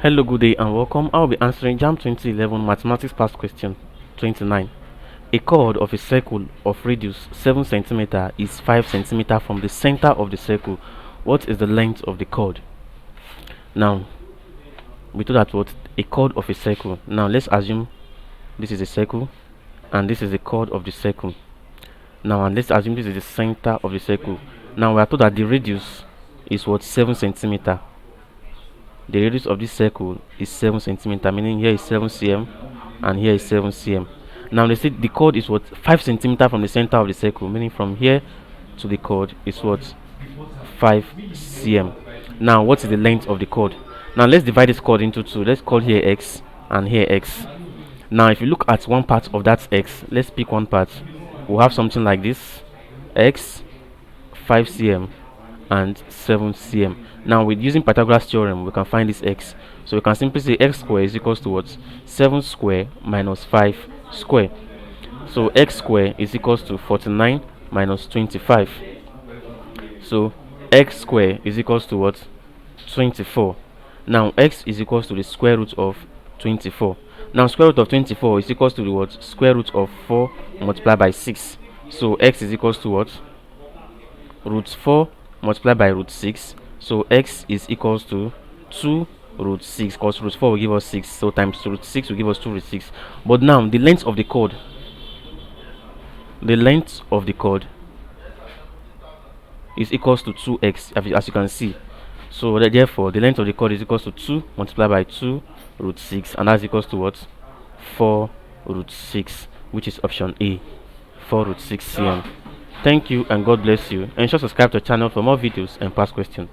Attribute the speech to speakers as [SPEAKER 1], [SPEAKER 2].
[SPEAKER 1] Hello, good day and welcome. I'll be answering JAMB 2011 Mathematics Past Question 29. A chord of a circle of radius 7 cm is 5 cm from the center of the circle. What is the length of the chord? Now, we do that what? A chord of a circle. Now, let's assume this is a circle and this is the chord of the circle. Now, and let's assume this is the center of the circle. Now, we are told that the radius is what? 7 cm. The radius of this circle is 7 cm, meaning here is 7 cm and here is 7 cm. Now they say the chord is what? 5 cm from the center of the circle, meaning from here to the chord is what? 5 cm. Now what is the length of the chord? Now let's divide this chord into two. Let's call here x and here x. Now if you look at one part of that x, let's pick one part. We'll have something like this: x 5 cm and 7 cm. Now with using Pythagoras theorem, we can find this x. So we can simply say x square is equals to what? 7 square minus 5 square. So x square is equals to 49 minus 25. So x square is equals to what? 24. Now x is equals to the square root of 24. Now square root of 24 is equals to the what? Square root of 4 multiplied by 6. So x is equals to what? Root 4 multiplied by root 6. So x is equals to 2 root 6, because root 4 will give us 6, so times root 6 will give us 2 root 6. But now the length of the chord is equals to 2x, as you can see. So therefore the length of the chord is equals to 2 multiplied by 2 root 6, and that's equals to what? 4 root 6, which is option A, 4 root 6 cm. Thank you and God bless you. Ensure subscribe to the channel for more videos and past questions.